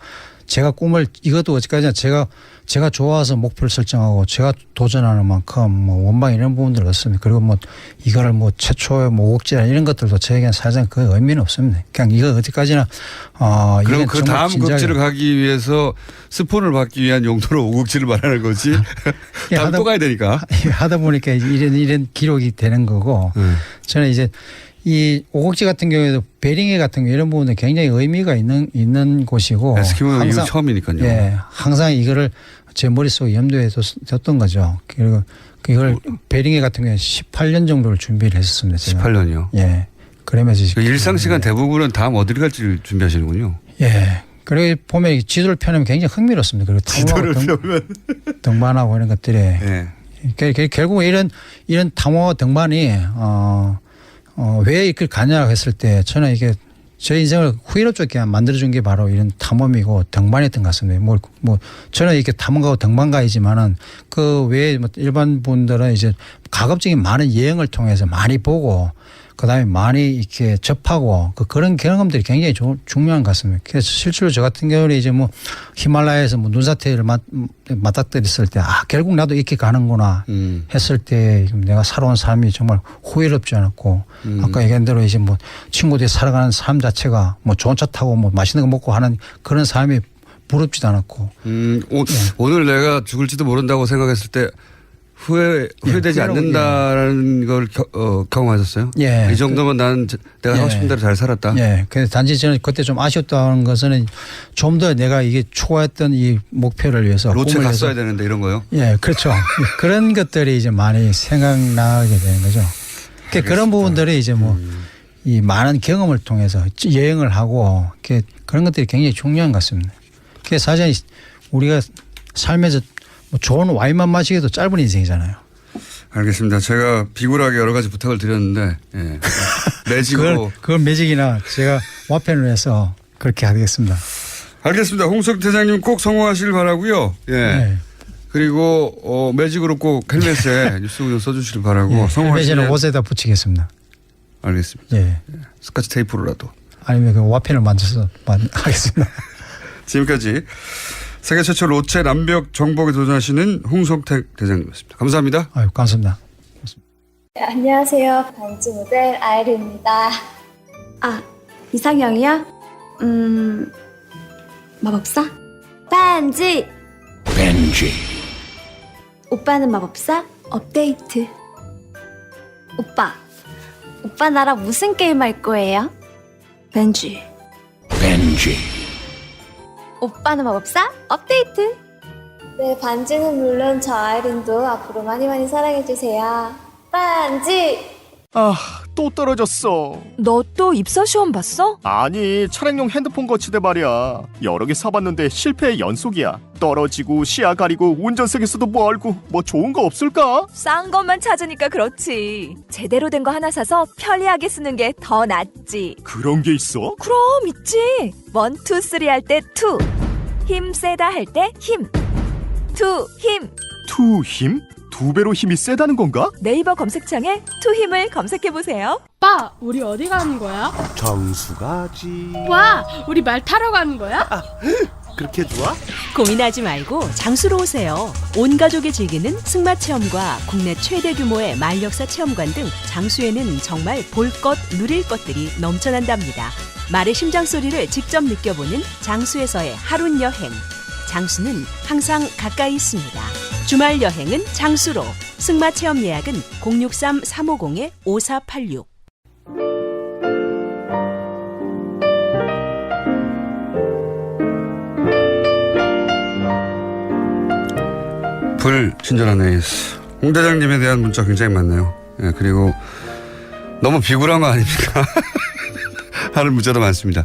제가 꿈을 이것도 어디까지나 제가 좋아서 목표를 설정하고 제가 도전하는 만큼 뭐 원방 이런 부분들 없습니다. 그리고 뭐 이거를 뭐 최초의 뭐 오국지나 이런 것들도 저에게는 사실상 그 의미는 없습니다. 그냥 이거 어디까지나 그럼 그 다음 국지를 가기 위해서 스폰을 받기 위한 용도로 오국지를 말하는 거지. 다음 또 가야 되니까. 하다 보니까 이런 기록이 되는 거고 저는 이제 이 오국지 같은 경우에도 베링해 같은 경우 이런 부분은 굉장히 의미가 있는 곳이고 에스키모 이후 처음이니까요. 예, 항상 이거를 제 머릿속에 염두에 뒀던 거죠. 그리고 이걸 베링해 같은 경우에 18년 정도를 준비를 했었습니다. 제가. 18년이요? 예. 그러면서 그 일상 시간 대부분은 다음 어디를 갈지 준비하시는군요. 예. 그리고 보면 지도를 펴내면 굉장히 흥미롭습니다. 그리고 지도를 펴면 등반하고 이런 것들이 예. 결국 이런 탐험 등반이 왜 이걸 가냐고 했을 때 저는 이게 제 인생을 후회롭게 만들어준 게 바로 이런 탐험이고 등반이었던 것 같습니다. 뭐 저는 이렇게 탐험가고 등반가이지만은 그 외에 뭐 일반 분들은 이제 가급적인 많은 여행을 통해서 많이 보고 그다음에 많이 이렇게 접하고 그런 경험들이 굉장히 중요한 것 같습니다. 그래서 실제로 저 같은 경우는 이제 뭐 히말라야에서 뭐 눈사태를 맞닥뜨렸을 때 결국 나도 이렇게 가는구나 했을 때 내가 살아온 삶이 정말 후회롭지 않았고 아까 얘기한 대로 이제 뭐 친구들이 살아가는 삶 자체가 뭐 좋은 차 타고 뭐 맛있는 거 먹고 하는 그런 삶이 부럽지도 않았고. 오늘 내가 죽을지도 모른다고 생각했을 때 후회되지 않는다라는 걸 경험하셨어요? 예. 이 정도면 나는 내가 하고 싶은 대로 잘 살았다. 예. 그래서 단지 저는 그때 좀 아쉬웠다는 것은 좀 더 내가 이게 초과했던 이 목표를 위해서 로체 갔어야 되는데 이런 거요? 예, 그렇죠. 그런 것들이 이제 많이 생각나게 되는 거죠. 그러니까 그런 부분들이 이제 뭐 이 많은 경험을 통해서 여행을 하고 그런 것들이 굉장히 중요한 것 같습니다. 그래서 사실 우리가 삶에서 뭐 좋은 와인만 마시기도 짧은 인생이잖아요. 알겠습니다. 제가 비굴하게 여러 가지 부탁을 드렸는데 예. 매직으로 그걸 매직이나 제가 와펜을 해서 그렇게 하겠습니다. 알겠습니다. 홍석 대장님 꼭 성공하시길 바라고요. 예. 네. 그리고 매직으로 꼭 헬멧에 뉴스 좀 써주시길 바라고. 예. 성공하시면 헬멧에는 옷에다 붙이겠습니다. 알겠습니다. 예. 스카치 테이프로라도. 아니면 그 와펜을 만들어서 하겠습니다. 지금까지 세계 최초 로체 남벽 정복에 도전하시는 홍석택 대장님이었습니다. 감사합니다. 아유, 감사합니다. 네, 안녕하세요. 반지 모델 아이리입니다. 아, 이상형이요? 마법사? 반지! 오빠는 마법사? 업데이트. 오빠 나랑 무슨 게임 할 거예요? 벤지. 오빠는 마법사? 업데이트. 네, 반지는 물론 저 아이린도 앞으로 많이 사랑해주세요. 반지! 아, 또 떨어졌어. 너 또 입사 시험 봤어? 아니, 차량용 핸드폰 거치대 말이야. 여러 개 사봤는데 실패의 연속이야. 떨어지고 시야 가리고 운전석에서도 뭐 알고 뭐 좋은 거 없을까? 싼 것만 찾으니까 그렇지. 제대로 된 거 하나 사서 편리하게 쓰는 게 더 낫지. 그런 게 있어? 그럼 있지. 1, 2, 3 할 때 2. 힘 세다 할 때 힘. 2 힘. 투 힘? 2배로 힘이 세다는 건가? 네이버 검색창에 2 힘을 검색해 보세요. 오빠, 우리 어디 가는 거야? 정수 가지. 와, 우리 말 타러 가는 거야? 그렇게 좋아? 고민하지 말고 장수로 오세요. 온 가족이 즐기는 승마 체험과 국내 최대 규모의 말역사 체험관 등 장수에는 정말 볼 것, 누릴 것들이 넘쳐난답니다. 말의 심장 소리를 직접 느껴보는 장수에서의 하룬 여행. 장수는 항상 가까이 있습니다. 주말 여행은 장수로. 승마 체험 예약은 063-350-5486. 불친절한 에이스. 홍 대장님에 대한 문자 굉장히 많네요. 예, 그리고 너무 비굴한 거 아닙니까? 하는 문자도 많습니다.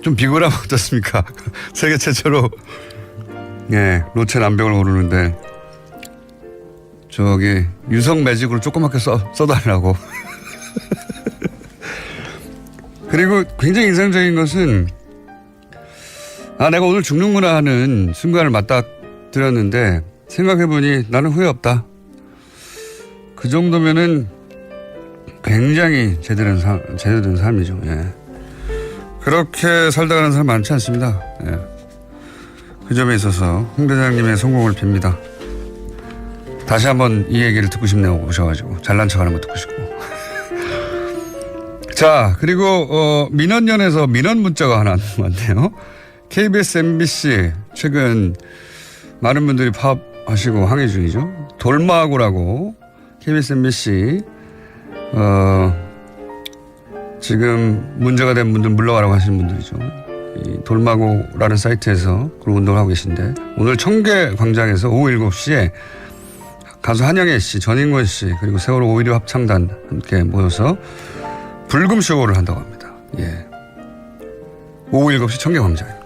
좀 비굴하면 어떻습니까? 세계 최초로 로체 남벽을 오르는데 저기 유성 매직으로 조그맣게 써달라고. 그리고 굉장히 인상적인 것은 내가 오늘 죽는구나 하는 순간을 맞닥뜨렸는데 생각해보니 나는 후회 없다. 그 정도면은 굉장히 제대로 된 삶이죠. 예. 그렇게 살다 가는 사람 많지 않습니다. 예. 그 점에 있어서 홍 대장님의 성공을 빕니다. 다시 한번 이 얘기를 듣고 싶네요. 오셔가지고 잘난 척하는 거 듣고 싶고. 자, 그리고 민원연에서 민원 문자가 하나 왔네요. KBS, MBC 최근 많은 분들이 파업하시고 항의 중이죠. 돌마구라고 KBS, MBC 지금 문제가 된 분들 물러가라고 하시는 분들이죠. 이 돌마구라는 사이트에서 그런 운동을 하고 계신데 오늘 청계 광장에서 오후 7시에 가수 한영애 씨, 전인권 씨 그리고 세월호 5.16 합창단 함께 모여서 불금 쇼를 한다고 합니다. 예. 오후 7시 청계 광장입니다.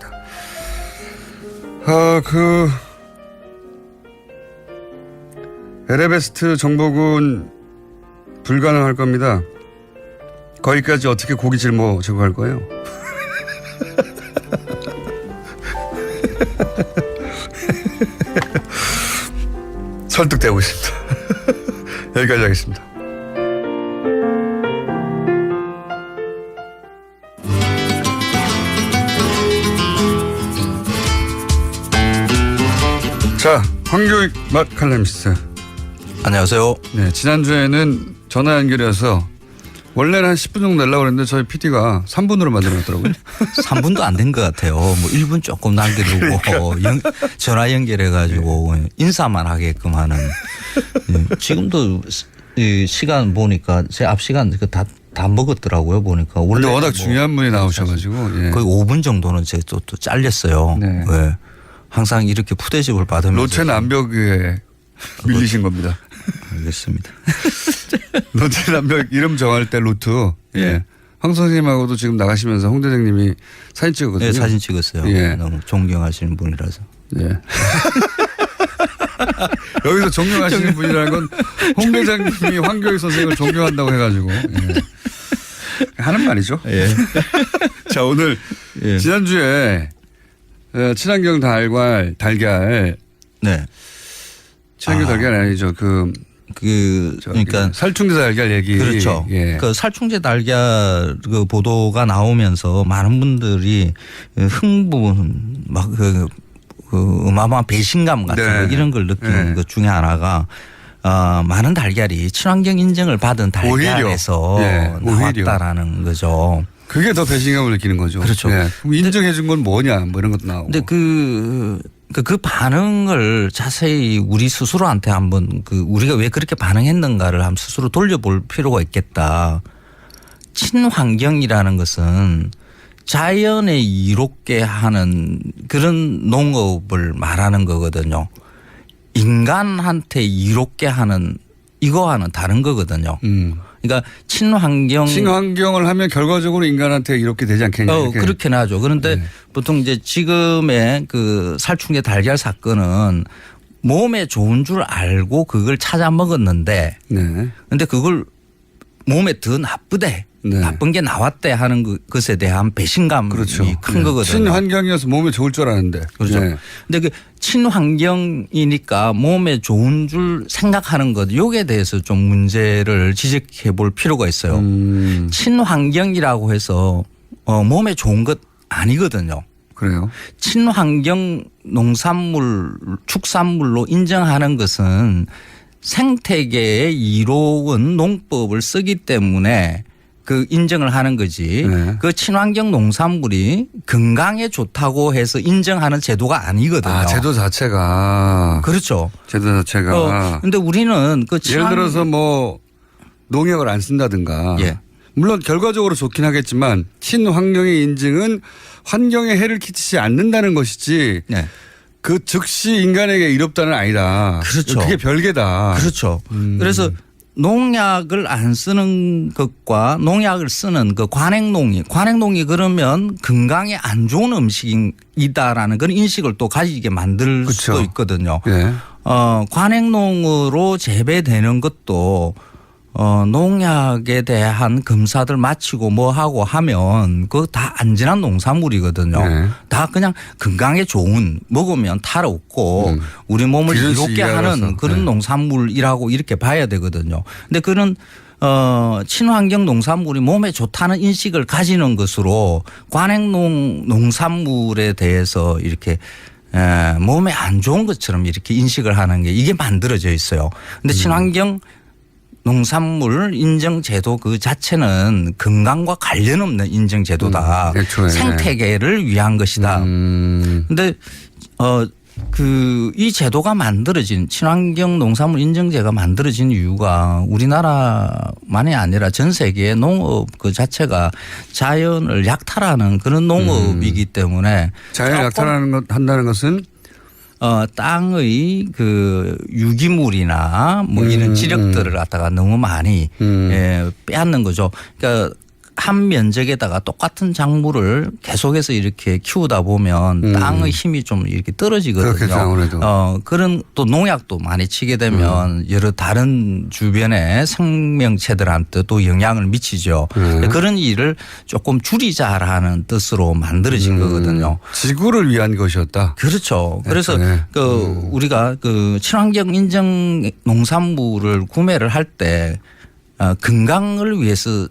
에베레스트 정복은 불가능할 겁니다. 거기까지 어떻게 고기 짊어 제거할 거예요? 설득되고 있습니다. 여기까지 하겠습니다. 자, 황교익 맛 칼럼니스트. 안녕하세요. 네, 지난주에는 전화 연결이어서 원래는 한 10분 정도 내려고 그랬는데 저희 PD가 3분으로 만들어놨더라고요. 3분도 안 된 것 같아요. 뭐 1분 조금 남겨두고 전화 연결해가지고 인사만 하게끔 하는. 지금도 이 시간 보니까 제 앞 시간 다 먹었더라고요. 보니까 원래 근데 워낙 중요한 분이 나오셔가지고 거의 5분 정도는 제 또 잘렸어요. 네. 네. 항상 이렇게 푸대접을 받으면서 로체 남벽에 밀리신 겁니다. 알겠습니다. 로체 남벽 이름 정할 때 루트. 예. 황 선생님하고도 지금 나가시면서 홍 대장님이 사진 찍었거든요. 네, 사진 찍었어요. 예. 너무 존경하시는 분이라서. 예. 여기서 존경하시는 분이라는 건 홍 대장님이 황교익 선생님을 존경한다고 해가지고 하는 말이죠. 예. 자, 오늘 예. 지난주에 친환경 달걀. 네. 친환경 달걀 아니죠. 그러니까 살충제 달걀 얘기. 그렇죠. 예. 그 살충제 달걀 그 보도가 나오면서 많은 분들이 흥분 막 어마어마한 배신감 같은 네. 거 이런 걸 느끼는 것 중에 하나가 많은 달걀이 친환경 인증을 받은 달걀에서 나왔다라는 거죠. 그게 더 배신감을 느끼는 거죠. 그렇죠. 네. 그럼 인정해 준 건 뭐냐 뭐 이런 것도 나오고. 근데 그 반응을 자세히 우리 스스로한테 한번 우리가 왜 그렇게 반응했는가를 한번 스스로 돌려볼 필요가 있겠다. 친환경이라는 것은 자연에 이롭게 하는 그런 농업을 말하는 거거든요. 인간한테 이롭게 하는 이거와는 다른 거거든요. 그러니까 친환경을 하면 결과적으로 인간한테 이롭게 되지 않겠냐. 그렇게는 하죠. 그런데 보통 이제 지금의 그 살충제 달걀 사건은 몸에 좋은 줄 알고 그걸 찾아 먹었는데 근데 그걸 몸에 더 나쁘대. 나쁜 게 나왔대 하는 것에 대한 배신감이 큰 거거든요. 친환경이어서 몸에 좋을 줄 알았는데. 그렇죠. 근데 그 친환경이니까 몸에 좋은 줄 생각하는 것, 요게 대해서 좀 문제를 지적해 볼 필요가 있어요. 친환경이라고 해서 몸에 좋은 것 아니거든요. 그래요? 친환경 농산물, 축산물로 인정하는 것은 생태계에 이로운 농법을 쓰기 때문에 그 인정을 하는 거지. 그 친환경 농산물이 건강에 좋다고 해서 인정하는 제도가 아니거든요. 제도 자체가. 그렇죠. 제도 자체가. 근데 우리는 예를 들어서 뭐 농약을 안 쓴다든가. 물론 결과적으로 좋긴 하겠지만 친환경의 인증은 환경에 해를 끼치지 않는다는 것이지. 그 즉시 인간에게 이롭다는 아니다. 그렇죠. 그게 별개다. 그렇죠. 그래서 농약을 안 쓰는 것과 농약을 쓰는 그 관행농이 그러면 건강에 안 좋은 음식이다라는 그런 인식을 또 가지게 만들 수도 있거든요. 관행농으로 재배되는 것도 농약에 대한 검사들 마치고 뭐 하고 하면 그거 다 안전한 농산물이거든요. 다 그냥 건강에 좋은 먹으면 탈 없고 우리 몸을 이롭게 하는 그런 농산물이라고 이렇게 봐야 되거든요. 근데 그런 친환경 농산물이 몸에 좋다는 인식을 가지는 것으로 관행농 농산물에 대해서 이렇게 몸에 안 좋은 것처럼 이렇게 인식을 하는 게 이게 만들어져 있어요. 근데 친환경 농산물 인정제도 그 자체는 건강과 관련 없는 인정제도다. 생태계를 위한 것이다. 근데 이 제도가 만들어진 친환경 농산물 인정제가 만들어진 이유가 우리나라만이 아니라 전 세계의 농업 그 자체가 자연을 약탈하는 그런 농업이기 때문에 자연을 한다는 것은 땅의 그 유기물이나 뭐 이런 지력들을 갖다가 너무 많이 빼앗는 거죠. 그러니까 한 면적에다가 똑같은 작물을 계속해서 이렇게 키우다 보면 땅의 힘이 좀 이렇게 떨어지거든요. 그런 또 농약도 많이 치게 되면 여러 다른 주변의 생명체들한테 또 영향을 미치죠. 그런 일을 조금 줄이자라는 뜻으로 만들어진 거거든요. 지구를 위한 것이었다. 그렇죠. 그래서 우리가 그 친환경 인정 농산물을 구매를 할 때 건강을 위해서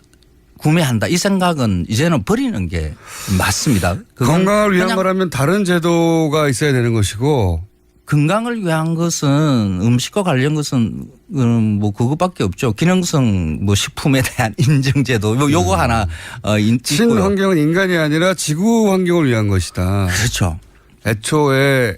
구매한다 이 생각은 이제는 버리는 게 맞습니다. 건강을 위한 거라면 다른 제도가 있어야 되는 것이고 건강을 위한 것은 음식과 관련 것은 뭐 그것밖에 없죠. 기능성 뭐 식품에 대한 인증제도 뭐 요거 하나 있고요. 친환경은 인간이 아니라 지구 환경을 위한 것이다. 그렇죠. 애초에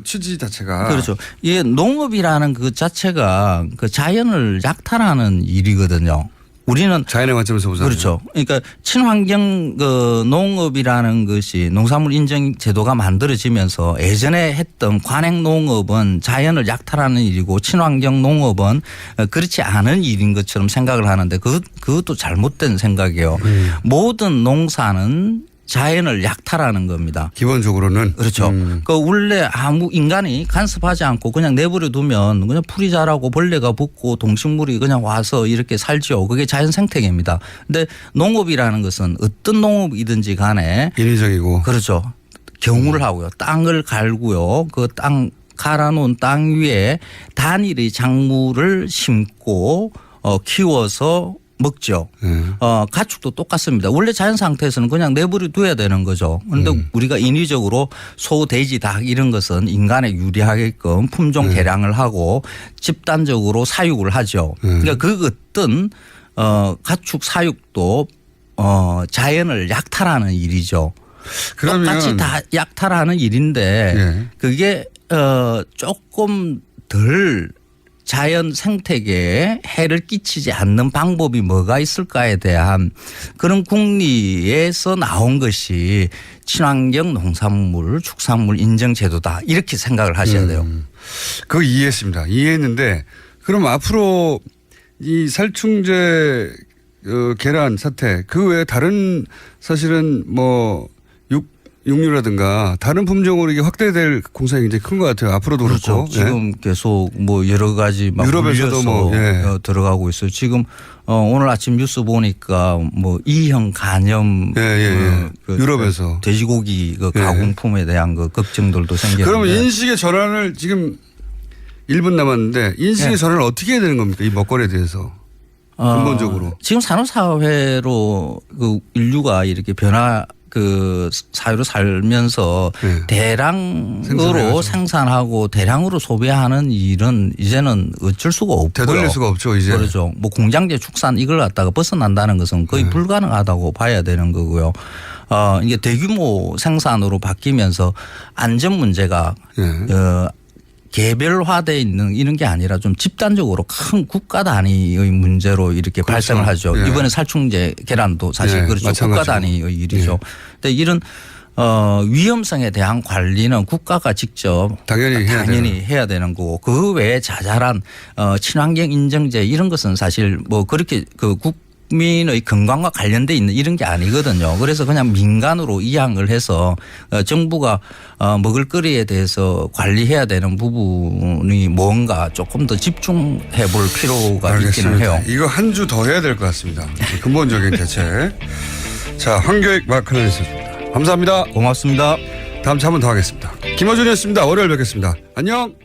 취지 자체가 그렇죠. 이 농업이라는 그 자체가 그 자연을 약탈하는 일이거든요. 우리는 자연의 관점에서 보자면 그렇죠. 그러니까 친환경 그 농업이라는 것이 농산물 인증 제도가 만들어지면서 예전에 했던 관행 농업은 자연을 약탈하는 일이고 친환경 농업은 그렇지 않은 일인 것처럼 생각을 하는데 그것도 잘못된 생각이에요. 모든 농사는 자연을 약탈하는 겁니다. 기본적으로는 그렇죠. 그 원래 아무 인간이 간섭하지 않고 그냥 내버려 두면 그냥 풀이 자라고 벌레가 붙고 동식물이 그냥 와서 이렇게 살죠. 그게 자연 생태계입니다. 근데 농업이라는 것은 어떤 농업이든지 간에 인위적이고 그렇죠. 경우를 하고요. 땅을 갈고요. 그 땅 갈아놓은 땅 위에 단일의 작물을 심고 키워서 먹죠. 가축도 똑같습니다. 원래 자연 상태에서는 그냥 내버려 둬야 되는 거죠. 그런데 우리가 인위적으로 소, 돼지, 닭 이런 것은 인간에 유리하게끔 품종 개량을 하고 집단적으로 사육을 하죠. 그러니까 그 어떤 가축 사육도 자연을 약탈하는 일이죠. 그러면 똑같이 다 약탈하는 일인데 그게 조금 덜 자연 생태계에 해를 끼치지 않는 방법이 뭐가 있을까에 대한 그런 궁리에서 나온 것이 친환경 농산물 축산물 인증 제도다 이렇게 생각을 하셔야 돼요. 그거 이해했습니다. 이해했는데 그럼 앞으로 이 살충제 계란 사태 그 외에 다른 사실은 뭐 육류라든가 다른 품종으로 이게 확대될 공산이 굉장히 큰 것 같아요. 앞으로도 그렇죠. 그렇고. 지금 계속 뭐 여러 가지 막 유럽에서도 뭐 들어가고 있어요. 지금 오늘 아침 뉴스 보니까 뭐 E형 간염 유럽에서 돼지고기 그 가공품에 대한 그 걱정들도 생겼는데. 그러면 인식의 전환을 지금 1분 남았는데 인식의 전환을 어떻게 해야 되는 겁니까? 이 먹거리에 대해서. 근본적으로. 지금 산업사회로 그 인류가 이렇게 그 사회로 살면서 대량으로 생산하고 대량으로 소비하는 일은 이제는 어쩔 수가 없고요. 되돌릴 수가 없죠, 이제. 그렇죠. 뭐 공장제 축산 이걸 갖다가 벗어난다는 것은 거의 불가능하다고 봐야 되는 거고요. 이게 대규모 생산으로 바뀌면서 안전 문제가 개별화되어 있는 이런 게 아니라 좀 집단적으로 큰 국가 단위의 문제로 이렇게 그렇죠. 발생을 하죠. 이번에 살충제 계란도 사실 그렇죠. 마찬가지로. 국가 단위의 일이죠. 근데 이런 위험성에 대한 관리는 국가가 직접 당연히 해야 되는 거고 그 외에 자잘한 친환경 인증제 이런 것은 사실 뭐 그렇게 그 국민의 건강과 관련돼 있는 이런 게 아니거든요. 그래서 그냥 민간으로 이양을 해서 정부가 먹을거리에 대해서 관리해야 되는 부분이 뭔가 조금 더 집중해 볼 필요가 있기는 해요. 이거 한 주 더 해야 될 것 같습니다. 근본적인 대책. 자, 황교익 마크널리스트입니다. 감사합니다. 고맙습니다. 다음 주 한 번 더 하겠습니다. 김어준이었습니다. 월요일 뵙겠습니다. 안녕.